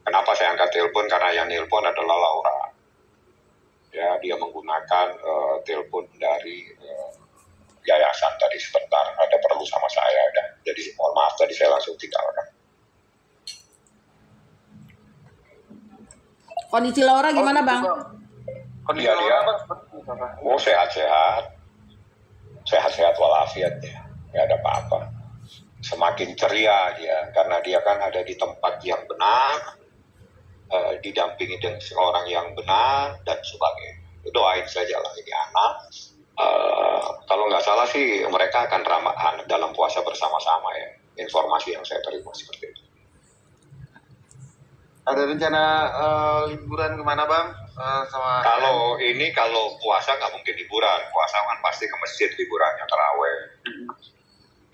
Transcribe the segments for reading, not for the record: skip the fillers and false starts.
Kenapa saya angkat telepon? Karena yang nelpon adalah Laura. Ya, dia menggunakan telepon dari yayasan tadi sebentar. Ada perlu sama saya. Jadi mohon maaf tadi saya langsung tinggalkan. Kondisi Laura gimana, Bang? Kondisi dia, sehat-sehat. Sehat-sehat walafiat ya. Nggak ada apa-apa. Semakin ceria dia, karena dia kan ada di tempat yang benar, didampingi dengan seorang yang benar, dan sebagainya. Doain saja lah ini anak. Kalau nggak salah sih, mereka akan ramahan dalam puasa bersama-sama ya. Informasi yang saya terima seperti itu. Ada rencana liburan kemana, Bang? Kalau puasa nggak mungkin liburan. Puasa kan pasti ke masjid liburannya, taraweh.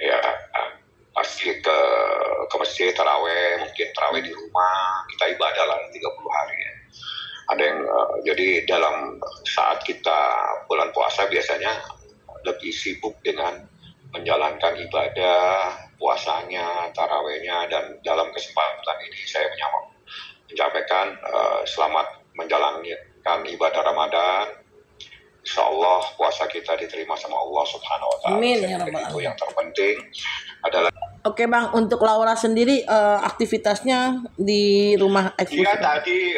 Ya, pasti ke masjid taraweh, mungkin taraweh di rumah, kita ibadah lah 30 hari ya. Ada yang jadi dalam saat kita bulan puasa biasanya lebih sibuk dengan menjalankan ibadah puasanya, tarawehnya, dan dalam kesempatan ini saya menyampaikan selamat menjalankan ibadah Ramadan. Insya Allah puasa kita diterima sama Allah Subhanahu Wa Taala. Amin ya Rabbal Alamin. Itu yang terpenting adalah. Oke Bang, untuk Laura sendiri aktivitasnya di rumah eksklusif. Dia tadi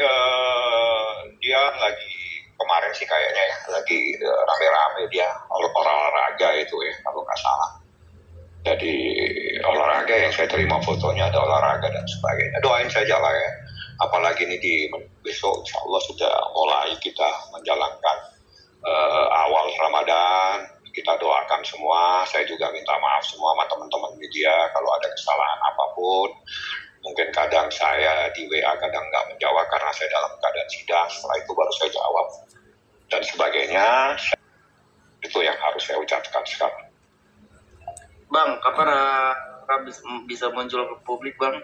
dia lagi kemarin sih kayaknya ya lagi rame-rame dia olahraga itu ya kalau nggak salah. Jadi olahraga yang saya terima fotonya ada olahraga dan sebagainya. Doain saja lah ya. Apalagi ini di besok Insya Allah sudah mulai kita menjalankan awal Ramadan. Kita doakan semua. Saya juga minta maaf semua sama teman-teman media kalau ada kesalahan apapun. Mungkin kadang saya di WA kadang nggak menjawab karena saya dalam keadaan sidang. Setelah itu baru saya jawab dan sebagainya. Itu yang harus saya ucapkan sekarang. Bang, kapan bisa muncul ke publik, Bang?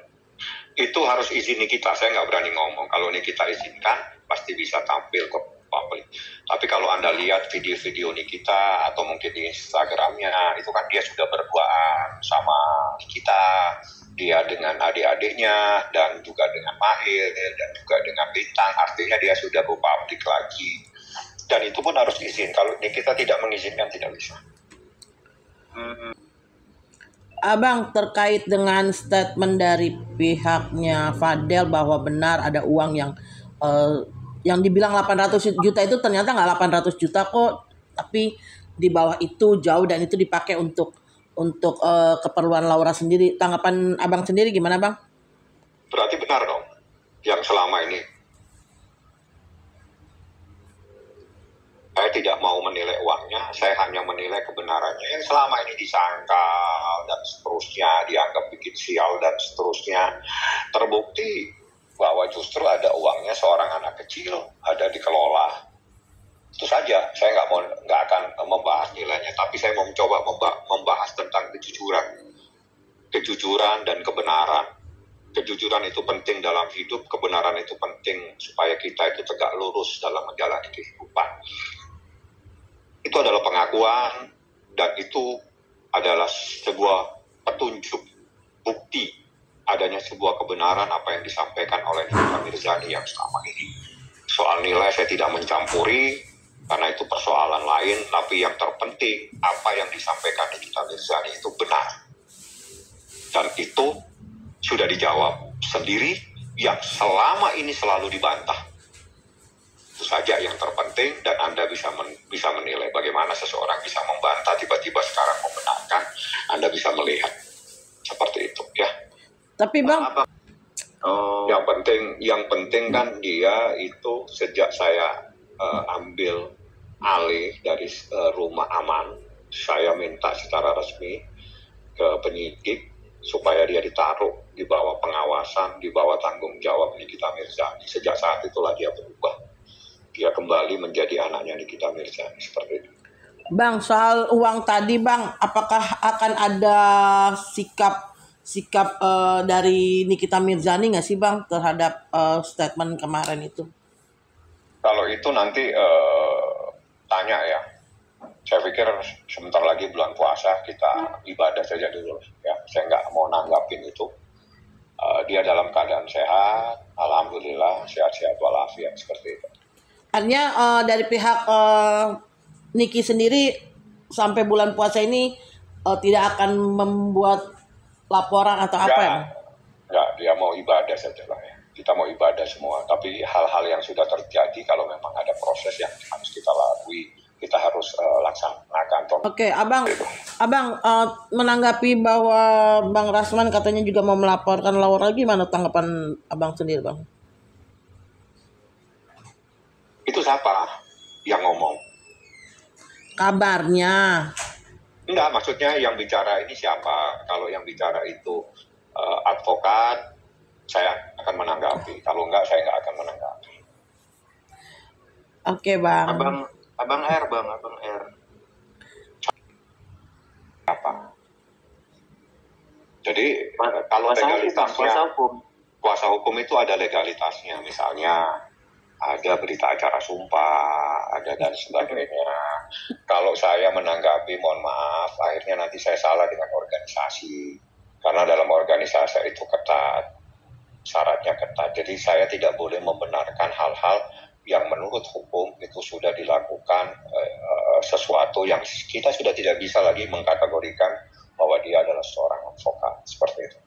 Itu harus izin Nikita. Saya nggak berani ngomong. Kalau Nikita izinkan, pasti bisa tampil ke publik. Tapi kalau Anda lihat video-video Nikita atau mungkin di Instagramnya, itu kan dia sudah berduaan sama Nikita. Dia dengan adik-adiknya, dan juga dengan Mahir, dan juga dengan Bintang. Artinya dia sudah go publik lagi. Dan itu pun harus izin. Kalau Nikita tidak mengizinkan, tidak bisa. Abang, terkait dengan statement dari pihaknya Fadel bahwa benar ada uang yang dibilang 800 juta itu ternyata nggak 800 juta kok, tapi di bawah itu jauh dan itu dipakai untuk keperluan Laura sendiri. Tanggapan Abang sendiri gimana, Bang? Berarti benar dong yang selama ini. Saya tidak mau menilai uangnya, saya hanya menilai kebenarannya. Yang selama ini disangkal dan seterusnya, dianggap bikin sial dan seterusnya. Terbukti bahwa justru ada uangnya seorang anak kecil, ada dikelola. Itu saja, saya nggak akan membahas nilainya, tapi saya mau mencoba membahas tentang kejujuran dan kebenaran. Kejujuran itu penting dalam hidup, kebenaran itu penting supaya kita itu tegak lurus dalam menjalani kehidupan. Itu adalah pengakuan dan itu adalah sebuah petunjuk, bukti adanya sebuah kebenaran apa yang disampaikan oleh Nikita Mirzani yang selama ini. Soal nilai saya tidak mencampuri karena itu persoalan lain, tapi yang terpenting apa yang disampaikan Nikita Mirzani itu benar. Dan itu sudah dijawab sendiri yang selama ini selalu dibantah. Itu saja yang terpenting, dan Anda bisa menilai bagaimana seseorang bisa membantah tiba-tiba sekarang membenarkan. Anda bisa melihat seperti itu ya. Tapi Bang, yang penting kan dia itu sejak saya ambil alih dari rumah aman, saya minta secara resmi ke penyidik supaya dia ditaruh di bawah pengawasan, di bawah tanggung jawab Nikita Mirzani. Sejak saat itulah dia berubah. Dia kembali menjadi anaknya Nikita Mirzani seperti itu. Bang, soal uang tadi Bang, apakah akan ada sikap dari Nikita Mirzani nggak sih Bang terhadap statement kemarin itu? Kalau itu nanti tanya ya. Saya pikir sebentar lagi bulan puasa kita ibadah saja dulu ya. Saya nggak mau nanggapin itu. Dia dalam keadaan sehat. Alhamdulillah sehat-sehat walafiat seperti itu. Artinya dari pihak Niki sendiri sampai bulan puasa ini tidak akan membuat laporan atau apa ya? Enggak, dia mau ibadah saja lah ya. Kita mau ibadah semua, tapi hal-hal yang sudah terjadi kalau memang ada proses yang harus kita lalui, kita harus laksanakan. Oke, abang menanggapi bahwa Bang Rasman katanya juga mau melaporkan Laura, gimana tanggapan abang sendiri, Bang? Itu siapa yang ngomong? Kabarnya. Enggak, maksudnya yang bicara ini siapa? Kalau yang bicara itu advokat, saya akan menanggapi. Kalau enggak, saya enggak akan menanggapi. Oke, Bang. Abang R, Bang, Abang R. Apa? Jadi kalau legalitasnya, kuasa hukum itu ada legalitasnya. Misalnya ada berita acara sumpah, ada dan sebagainya. Kalau saya menanggapi, mohon maaf, akhirnya nanti saya salah dengan organisasi. Karena dalam organisasi itu ketat, syaratnya ketat. Jadi saya tidak boleh membenarkan hal-hal yang menurut hukum itu sudah dilakukan sesuatu yang kita sudah tidak bisa lagi mengkategorikan bahwa dia adalah seorang advokat, seperti itu.